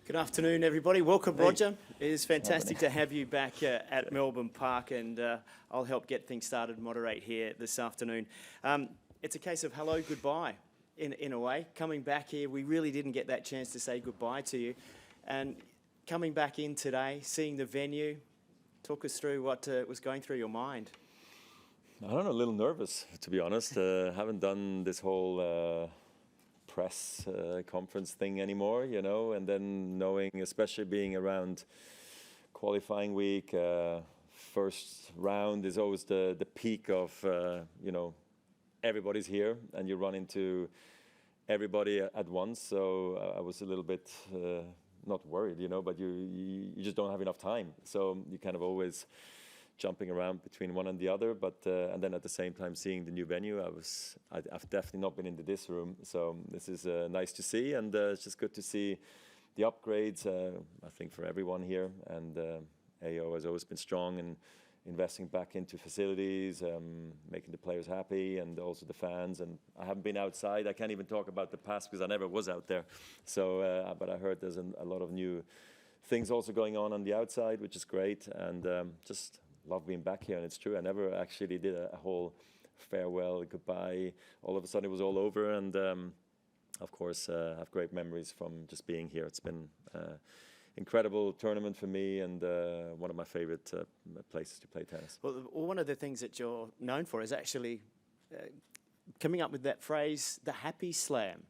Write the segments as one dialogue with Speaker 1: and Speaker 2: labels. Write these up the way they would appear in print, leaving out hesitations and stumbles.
Speaker 1: Good afternoon, everybody. Welcome, Roger. It is fantastic to have you back at Melbourne Park, and I'll help get things started, moderate here this afternoon. It's a case of hello, goodbye, in a way. Coming back here, we really didn't get that chance to say goodbye to you. And coming back in today, seeing the venue, talk us through what was going through your mind.
Speaker 2: I don't know, a little nervous, to be honest. Haven't done this whole press conference thing anymore, you know, and then knowing, especially being around qualifying week, first round is always the peak of, you know, everybody's here and you run into everybody at once. So I was a little bit not worried, you know, but you just don't have enough time. So you kind of always jumping around between one and the other, but and then at the same time seeing the new venue, I've definitely not been into this room, so this is nice to see, and it's just good to see the upgrades. I think for everyone here, and AO has always been strong in investing back into facilities, making the players happy, and also the fans. And I haven't been outside. I can't even talk about the past because I never was out there. So, but I heard there's a lot of new things also going on the outside, which is great, and just love being back here. And it's true, I never actually did a whole farewell, goodbye. All of a sudden it was all over, and of course I have great memories from just being here. It's been incredible tournament for me, and one of my favorite places to play tennis.
Speaker 1: Well, one of the things that you're known for is actually coming up with that phrase, the happy slam.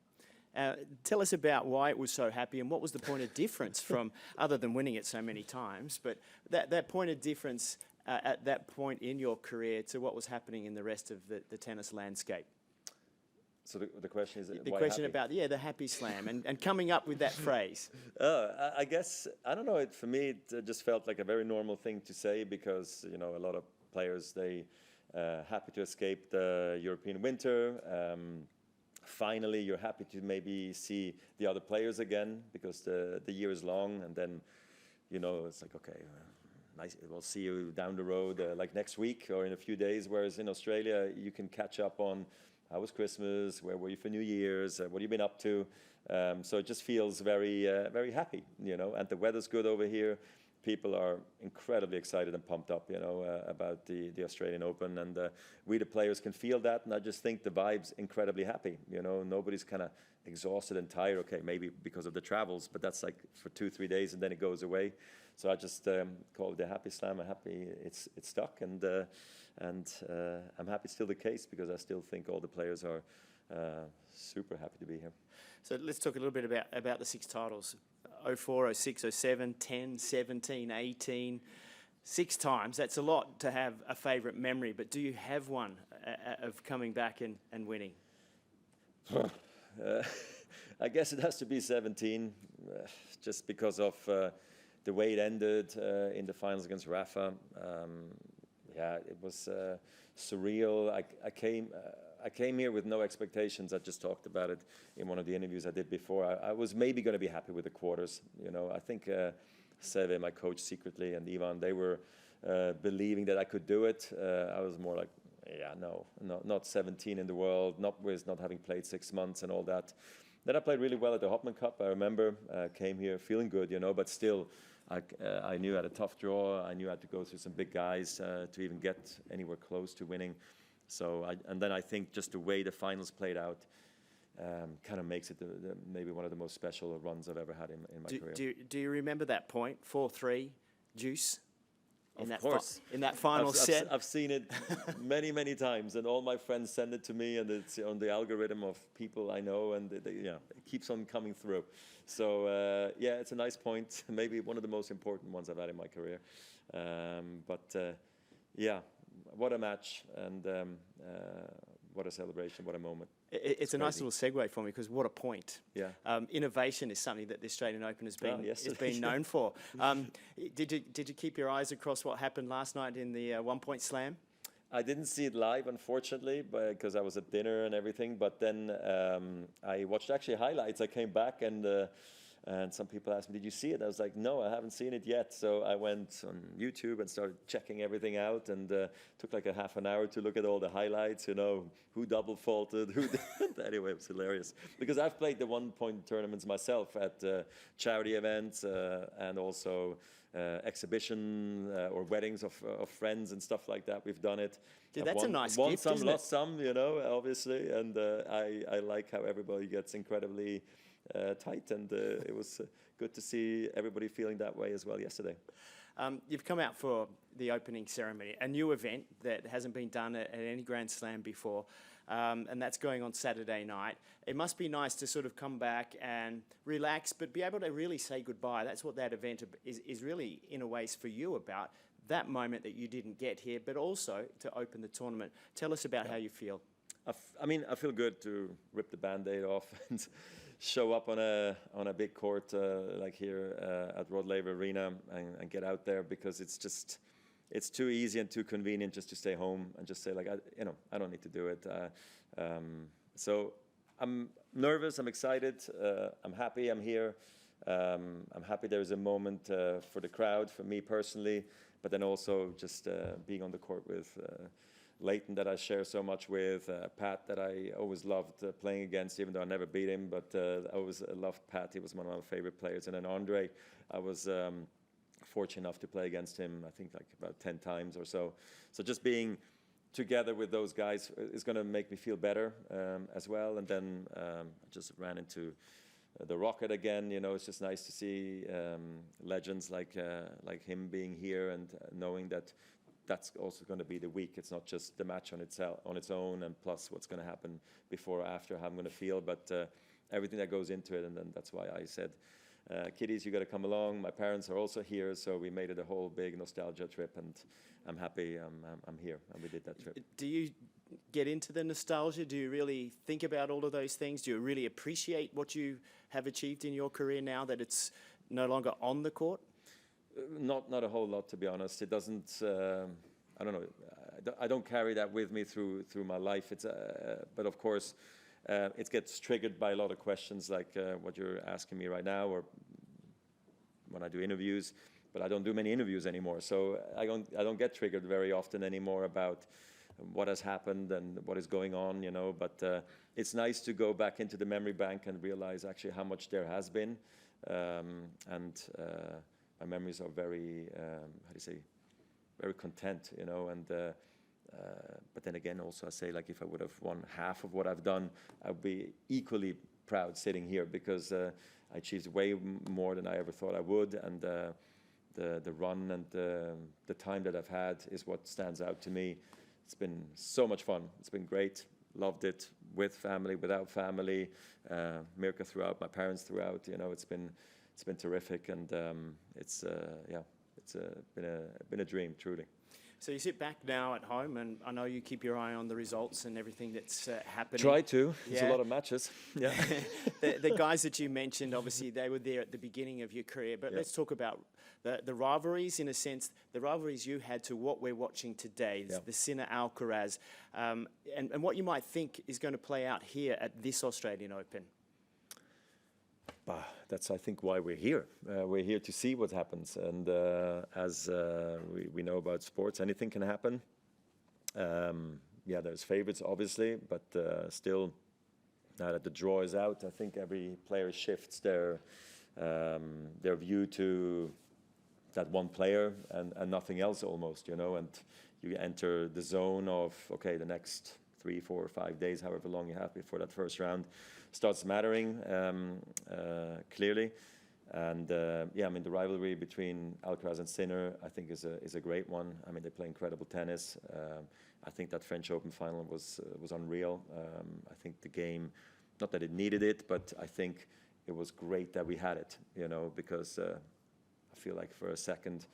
Speaker 1: Tell us about why it was so happy, and what was the point of difference from, other than winning it so many times, but that point of difference at that point in your career to what was happening in the rest of the tennis landscape.
Speaker 2: So the question is,
Speaker 1: the
Speaker 2: why
Speaker 1: question
Speaker 2: happy?
Speaker 1: about the happy slam and coming up with that phrase.
Speaker 2: I guess, I don't know, for me it just felt like a very normal thing to say, because you know, a lot of players, they happy to escape the European winter. Finally, you're happy to maybe see the other players again, because the year is long, and then, you know, it's like, okay, nice, we'll see you down the road like next week or in a few days, whereas in Australia, you can catch up on how was Christmas, where were you for New Year's, what have you been up to, so it just feels very, very happy, you know, and the weather's good over here. People are incredibly excited and pumped up, you know, about the Australian Open, and we the players can feel that, and I just think the vibe's incredibly happy, you know. Nobody's kind of exhausted and tired, okay, maybe because of the travels, but that's like for 2-3 days and then it goes away. So I just call it the happy slam. I'm happy it's stuck, and I'm happy it's still the case, because I still think all the players are super happy to be here.
Speaker 1: So let's talk a little bit about the 6 titles. 04, 06, 07, 10, 17, 18, 6 times. That's a lot to have a favourite memory, but do you have one of coming back and winning?
Speaker 2: I guess it has to be 17, just because of the way it ended in the finals against Rafa. Yeah, it was surreal. I came here with no expectations. I just talked about it in one of the interviews I did before. I was maybe going to be happy with the quarters. You know, I think Seve, my coach, secretly, and Ivan, they were believing that I could do it. I was more like, yeah, no, not 17 in the world, not having played 6 months and all that. Then I played really well at the Hopman Cup. I remember came here feeling good, you know, but still, I knew I had a tough draw. I knew I had to go through some big guys to even get anywhere close to winning. So, and then I think just the way the finals played out kind of makes it maybe one of the most special runs I've ever had in my career.
Speaker 1: Do you remember that point, 4-3, juice?
Speaker 2: Of course.
Speaker 1: In that final set?
Speaker 2: I've seen it many, many times, and all my friends send it to me, and it's on the algorithm of people I know, and yeah, it keeps on coming through. So, yeah, it's a nice point, maybe one of the most important ones I've had in my career. Yeah, what a match, and what a celebration, what a moment.
Speaker 1: It's a nice little segue for me, because what a point.
Speaker 2: Yeah.
Speaker 1: Innovation is something that the Australian Open has been known for. Did you keep your eyes across what happened last night in the one-point slam?
Speaker 2: I didn't see it live, unfortunately, because I was at dinner and everything. But then I watched actually highlights. I came back and And some people asked me, did you see it? I was like, no, I haven't seen it yet. So I went on YouTube and started checking everything out, and took like a half an hour to look at all the highlights, you know, who double faulted, who didn't. Anyway, it was hilarious. Because I've played the one-point tournaments myself at charity events and also exhibition or weddings of friends and stuff like that. We've done it.
Speaker 1: Dude, that's a nice
Speaker 2: won
Speaker 1: gift,
Speaker 2: some,
Speaker 1: isn't
Speaker 2: lost some, you know, obviously. And I like how everybody gets incredibly tight, and it was good to see everybody feeling that way as well yesterday.
Speaker 1: You've come out for the opening ceremony, a new event that hasn't been done at any Grand Slam before, and that's going on Saturday night. It must be nice to sort of come back and relax, but be able to really say goodbye. That's what that event is really, in a ways, for you about, that moment that you didn't get here, but also to open the tournament. Tell us about how you feel.
Speaker 2: I mean, I feel good to rip the Band-Aid off and show up on a big court like here at Rod Laver Arena and get out there, because it's too easy and too convenient just to stay home and just say like, I don't need to do it. So I'm nervous, I'm excited, I'm happy I'm here. I'm happy there's a moment for the crowd, for me personally, but then also just being on the court with Leighton, that I share so much with, Pat, that I always loved playing against, even though I never beat him, but I always loved Pat. He was one of my favorite players. And then Andre, I was fortunate enough to play against him, I think like about 10 times or so. So just being together with those guys is going to make me feel better as well. And then I just ran into the Rocket again. You know, it's just nice to see legends like him being here, and knowing that that's also going to be the week. It's not just the match on its own, and plus what's going to happen before or after, how I'm going to feel, but everything that goes into it. And then that's why I said, kiddies, you got to come along. My parents are also here, so we made it a whole big nostalgia trip, and I'm happy I'm here, and we did that trip.
Speaker 1: Do you get into the nostalgia? Do you really think about all of those things? Do you really appreciate what you have achieved in your career now that it's no longer on the court?
Speaker 2: Not a whole lot, to be honest. It doesn't. I don't know. I don't carry that with me through my life. It's but of course, it gets triggered by a lot of questions like what you're asking me right now, or when I do interviews. But I don't do many interviews anymore, so I don't get triggered very often anymore about what has happened and what is going on, you know. But it's nice to go back into the memory bank and realize actually how much there has been, and my memories are very, how do you say, very content, you know. And but then again, also I say, like, if I would have won half of what I've done, I'd be equally proud sitting here, because I achieved way more than I ever thought I would. And the run and the time that I've had is what stands out to me. It's been so much fun. It's been great. Loved it, with family, without family, Mirka throughout, my parents throughout. You know, it's been terrific, and it's been a dream, truly.
Speaker 1: So you sit back now at home, and I know you keep your eye on the results and everything that's happening.
Speaker 2: Try to. It's
Speaker 1: Yeah.
Speaker 2: a lot of matches. Yeah.
Speaker 1: The guys that you mentioned, obviously, they were there at the beginning of your career. But
Speaker 2: Yeah.
Speaker 1: let's talk about the rivalries, in a sense, the rivalries you had to what we're watching today,
Speaker 2: Yeah.
Speaker 1: the Sinner Alcaraz, and what you might think is going to play out here at this Australian Open.
Speaker 2: That's, I think, why we're here. We're here to see what happens. And as we know about sports, anything can happen. Yeah, there's favorites, obviously, but still, now that the draw is out, I think every player shifts their view to that one player and nothing else almost, you know. And you enter the zone of, okay, the next 3, 4, 5 days, however long you have before that first round starts mattering clearly. And yeah, I mean, the rivalry between Alcaraz and Sinner, I think, is a great one. I mean, they play incredible tennis. I think that French Open final was unreal. I think the game, not that it needed it, but I think it was great that we had it, you know, because I feel like for a second,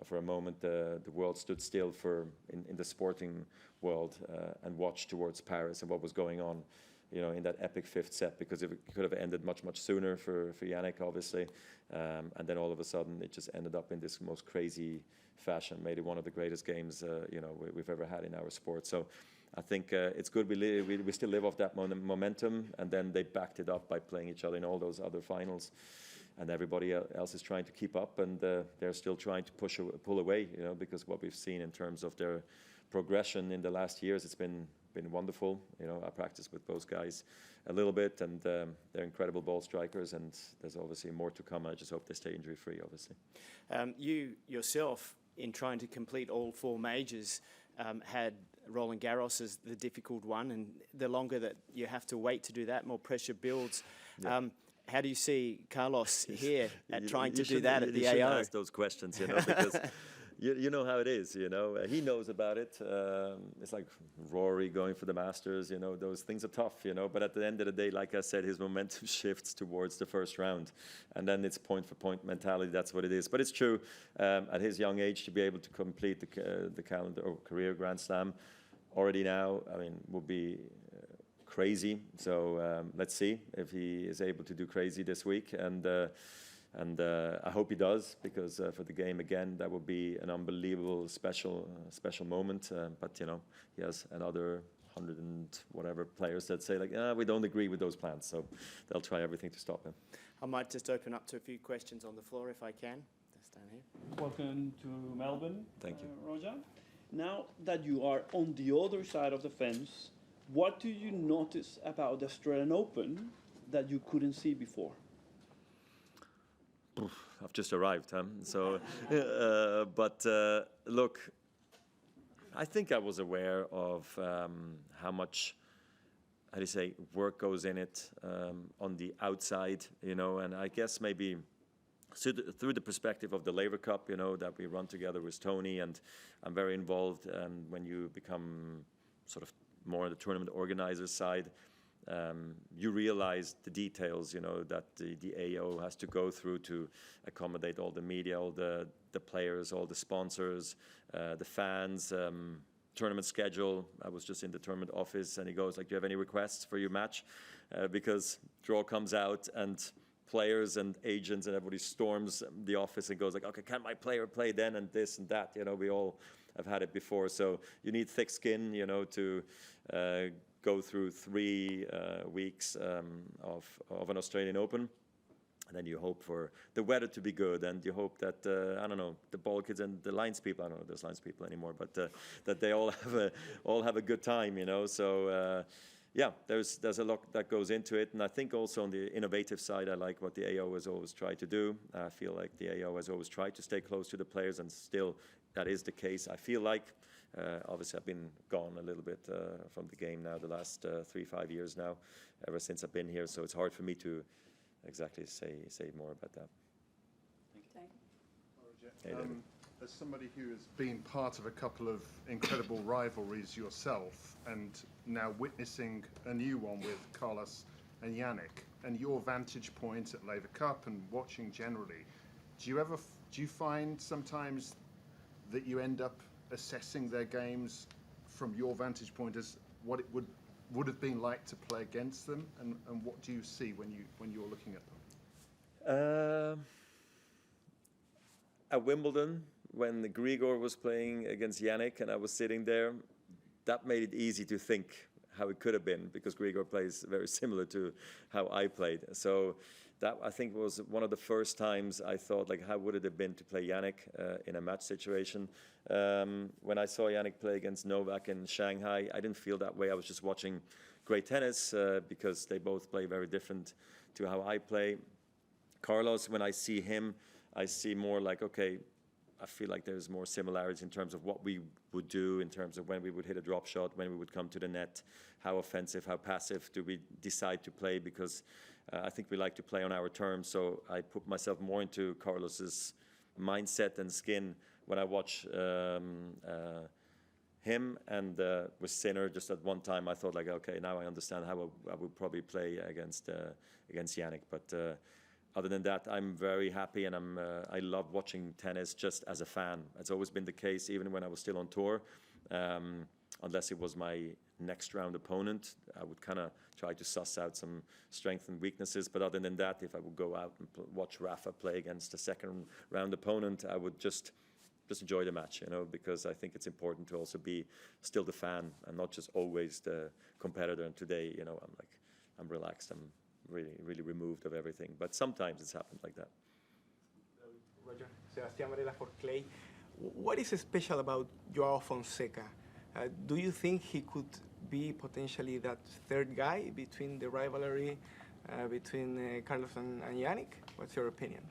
Speaker 2: for a moment, the world stood still in the sporting world and watched towards Paris and what was going on, you know, in that epic fifth set, because it could have ended much sooner for Jannik, obviously. And then all of a sudden, it just ended up in this most crazy fashion, made it one of the greatest games, you know, we've ever had in our sport. So I think it's good we still live off that momentum, and then they backed it up by playing each other in all those other finals. and everybody else is trying to keep up, and they're still trying to pull away, you know, because what we've seen in terms of their progression in the last years, it's been wonderful. You know, I practiced with both guys a little bit, and they're incredible ball strikers, and there's obviously more to come. I just hope they stay injury free, obviously.
Speaker 1: You yourself, in trying to complete all 4 majors, had Roland Garros as the difficult one, and the longer that you have to wait to do that, more pressure builds. Yeah. How do you see Carlos here at trying to do that at the AO?
Speaker 2: You should ask those questions, you know, because you know how it is, you know. He knows about it. It's like Rory going for the Masters, you know. Those things are tough, you know. But at the end of the day, like I said, his momentum shifts towards the first round. And then it's point-for-point mentality. That's what it is. But it's true, at his young age, to be able to complete the calendar or career Grand Slam already now, I mean, would be crazy. So let's see if he is able to do crazy this week. And I hope he does, because for the game, again, that would be an unbelievable special moment. But, you know, he has another 100 and whatever players that say, like, we don't agree with those plans. So they'll try everything to stop him.
Speaker 1: I might just open up to a few questions on the floor if I can. Just down here.
Speaker 3: Welcome to Melbourne.
Speaker 2: Thank you.
Speaker 3: Roger. Now that you are on the other side of the fence, what do you notice about the Australian Open that you couldn't see before?
Speaker 2: I've just arrived, huh? So, look, I think I was aware of how much, how do you say, work goes in it on the outside, you know, and I guess maybe through the perspective of the Laver Cup, you know, that we run together with Tony, and I'm very involved, and when you become sort of more on the tournament organizer side, you realize the details, you know, that the AO has to go through to accommodate all the media, all the players, all the sponsors, the fans, tournament schedule. I was just in the tournament office, and he goes like, do you have any requests for your match? Because draw comes out, and players and agents and everybody storms the office and goes like, okay, can my player play then, and this and that? You know, we all have had it before. So you need thick skin, you know, to go through 3 weeks of an Australian Open. And then you hope for the weather to be good, and you hope that, I don't know, the ball kids and the lines people, I don't know if there's lines people anymore, but that they all have a good time, you know. So, yeah, there's a lot that goes into it. And I think also on the innovative side, I like what the AO has always tried to do. I feel like the AO has always tried to stay close to the players, and still that is the case. I feel like, obviously I've been gone a little bit from the game now the last 3-5 years now, ever since I've been here. So it's hard for me to exactly say more about that.
Speaker 4: Hey, as somebody who has been part of a couple of incredible rivalries yourself, and now witnessing a new one with Carlos and Jannik, and your vantage point at Laver Cup and watching generally, do you find sometimes that you end up assessing their games from your vantage point as what it would have been like to play against them, and what do you see when you're looking at them?
Speaker 2: At Wimbledon, when Grigor was playing against Jannik and I was sitting there, that made it easy to think how it could have been, because Grigor plays very similar to how I played. So that, I think, was one of the first times I thought, like, how would it have been to play Jannik in a match situation? When I saw Jannik play against Novak in Shanghai, I didn't feel that way. I was just watching great tennis because they both play very different to how I play. Carlos, when I see him, I see more like, okay, I feel like there's more similarities in terms of what we would do, in terms of when we would hit a drop shot, when we would come to the net, how offensive, how passive do we decide to play, because I think we like to play on our terms. So I put myself more into Carlos's mindset and skin when I watch him, and with Sinner, just at one time I thought, like, okay, now I understand how I would probably play against Jannik. But other than that, I'm very happy, and I love watching tennis just as a fan. It's always been the case, even when I was still on tour. Unless it was my next round opponent, I would kind of try to suss out some strengths and weaknesses. But other than that, if I would go out and watch Rafa play against a second round opponent, I would just enjoy the match, you know, because I think it's important to also be still the fan and not just always the competitor. And today, you know, I'm relaxed. really removed of everything. But sometimes it's happened like that.
Speaker 5: Roger, Sebastián Varela for Clay. What is special about Joao Fonseca? Do you think he could be potentially that third guy between the rivalry between Carlos and Jannik? What's your opinion?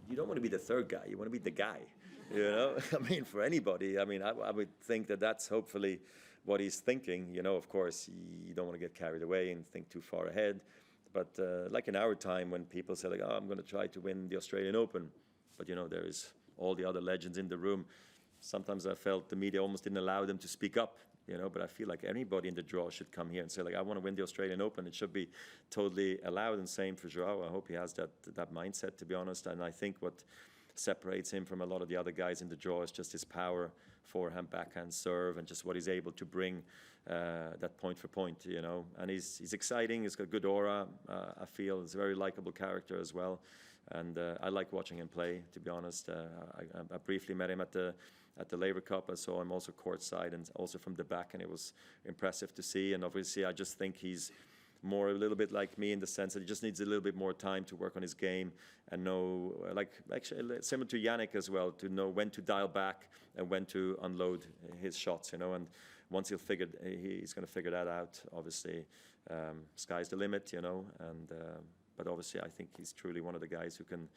Speaker 2: You don't want to be the third guy. You want to be the guy. You know, I mean, for anybody. I mean, I would think that that's hopefully what he's thinking. You know, of course, you don't want to get carried away and think too far ahead. But like in our time, when people say, like, "Oh, I'm going to try to win the Australian Open," but you know, there is all the other legends in the room. Sometimes I felt the media almost didn't allow them to speak up. You know, but I feel like anybody in the draw should come here and say, like, I want to win the Australian Open. It should be totally allowed, and same for Joao. I hope he has that mindset, to be honest. And I think what separates him from a lot of the other guys in the draw is just his power, forehand, backhand, serve, and just what he's able to bring that point for point, you know. And he's exciting. He's got good aura. I feel he's a very likable character as well. And I like watching him play, to be honest. I briefly met him at the Laver Cup. I saw him also courtside and also from the back, and it was impressive to see. And obviously, I just think he's more a little bit like me in the sense that he just needs a little bit more time to work on his game and know, like actually similar to Jannik as well, to know when to dial back and when to unload his shots, you know. And once he's going to figure that out. Obviously, sky's the limit, you know. And but obviously, I think he's truly one of the guys who can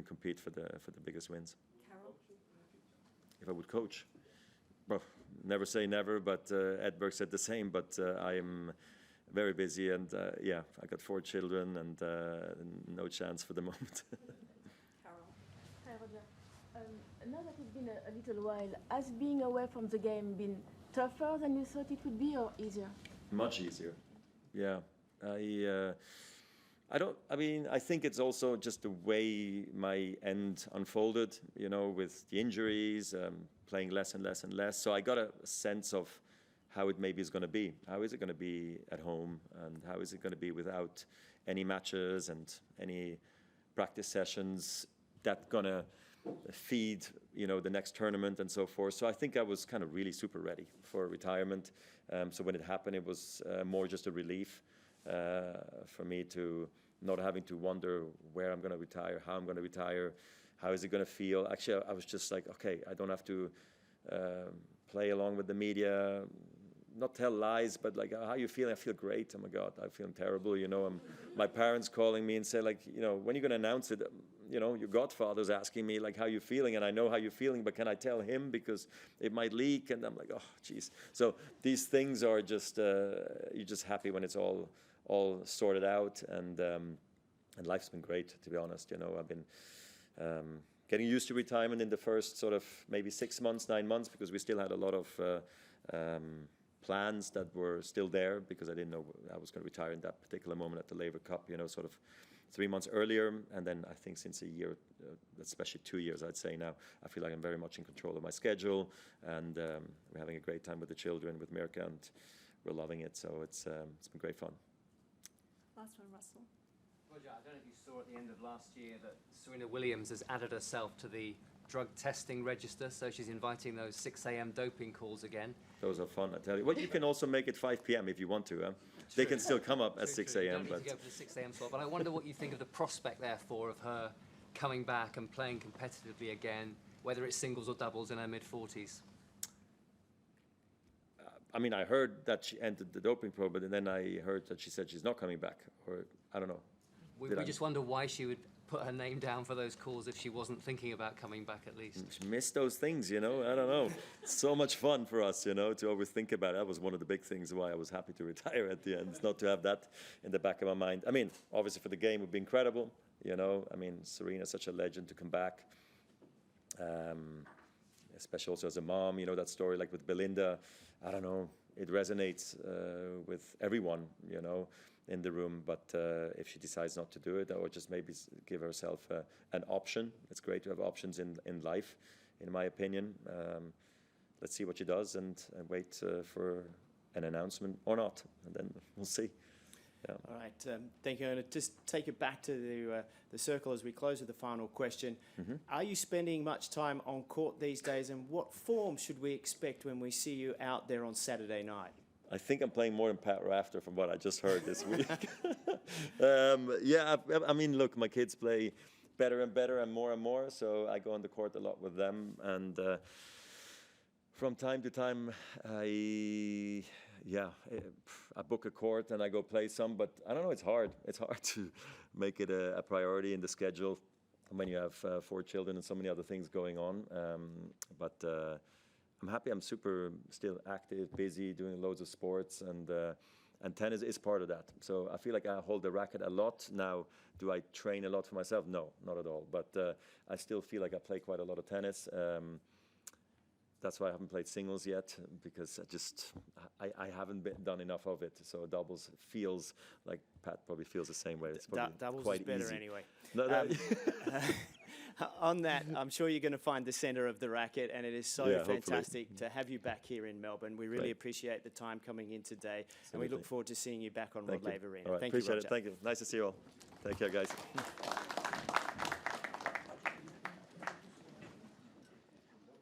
Speaker 2: compete for the biggest wins. If I would coach, well, never say never, but Edberg said the same. But I am very busy, and yeah, I got 4 children, and no chance for the moment.
Speaker 6: Carol. Hi, Roger. Now that it's been a little while, has being away from the game been tougher than you thought it would be, or easier?
Speaker 2: Much easier. Yeah, I think it's also just the way my end unfolded, you know, with the injuries, playing less and less and less. So I got a sense of how it maybe is going to be. How is it going to be at home, and how is it going to be without any matches and any practice sessions that going to feed, you know, the next tournament and so forth. So I think I was kind of really super ready for retirement. So when it happened, it was more just a relief for me to not having to wonder where I'm going to retire, how I'm going to retire, how is it going to feel. Actually, I was just like, okay, I don't have to play along with the media, not tell lies, but like, how you feeling? I feel great. Oh my God, I feel terrible. You know, my parents calling me and say, like, you know, when are you going to announce it? You know, your godfather's asking me, like, how you feeling? And I know how you're feeling, but can I tell him because it might leak? And I'm like, oh, geez. So these things are just, you're just happy when it's all sorted out. And life's been great, to be honest. You know, I've been getting used to retirement in the first sort of maybe 6 months, 9 months, because we still had a lot of plans that were still there, because I didn't know I was going to retire in that particular moment at the Laver Cup, you know, sort of 3 months earlier. And then I think since a year, especially 2 years, I'd say now, I feel like I'm very much in control of my schedule, and we're having a great time with the children, with Mirka, and we're loving it. So it's been great fun.
Speaker 7: Last one, Russell.
Speaker 8: Roger, I don't know if you saw at the end of last year that Serena Williams has added herself to the drug testing register, so she's inviting those 6 a.m. doping calls again.
Speaker 2: Those are fun, I tell you. Well, you can also make it 5 p.m. if you want to. They can still come up at 6 a.m.
Speaker 8: You don't need to go for the 6 a.m. slot, but I wonder what you think of the prospect, therefore, of her coming back and playing competitively again, whether it's singles or doubles in her mid-40s.
Speaker 2: I mean, I heard that she entered the doping probe, but then I heard that she said she's not coming back, or I don't know.
Speaker 8: We just wonder why she would put her name down for those calls if she wasn't thinking about coming back at least.
Speaker 2: She missed those things, you know. I don't know. It's so much fun for us, you know, to always think about it. That was one of the big things why I was happy to retire at the end. It's not to have that in the back of my mind. I mean, obviously for the game it would be incredible, you know. I mean, Serena's such a legend to come back. Especially also as a mom, you know, that story like with Belinda, I don't know, it resonates with everyone, you know, in the room. But if she decides not to do it, or just maybe give herself an option, it's great to have options in life, in my opinion. Let's see what she does, and wait for an announcement or not, and then we'll see. Yeah.
Speaker 1: All right, thank you. And just take it back to the circle as we close with the final question. Mm-hmm. Are you spending much time on court these days, and what form should we expect when we see you out there on Saturday night?
Speaker 2: I think I'm playing more than Pat Rafter from what I just heard this week. I mean, look, my kids play better and better and more, so I go on the court a lot with them. And from time to time, I book a court and I go play some, but I don't know, it's hard. It's hard to make it a priority in the schedule when you have 4 children and so many other things going on. But I'm happy. I'm super still active, busy, doing loads of sports, and tennis is part of that. So I feel like I hold the racket a lot. Now, do I train a lot for myself? No, not at all. But I still feel like I play quite a lot of tennis. That's why I haven't played singles yet, because I haven't done enough of it. So doubles feels like Pat probably feels the same way. It's probably
Speaker 1: doubles
Speaker 2: quite
Speaker 1: is better
Speaker 2: easy.
Speaker 1: anyway.
Speaker 2: No,
Speaker 1: On that, I'm sure you're going to find the centre of the racket, and it is so
Speaker 2: hopefully.
Speaker 1: fantastic to have you back here in Melbourne. We really
Speaker 2: Great.
Speaker 1: appreciate the time coming in today, and we
Speaker 2: Absolutely.
Speaker 1: look forward to seeing you back on
Speaker 2: Thank
Speaker 1: Rod
Speaker 2: you.
Speaker 1: Laver Arena.
Speaker 2: All right,
Speaker 1: Thank you,
Speaker 2: appreciate
Speaker 1: Roger.
Speaker 2: it. Thank you. Nice to see you all. Take care, guys.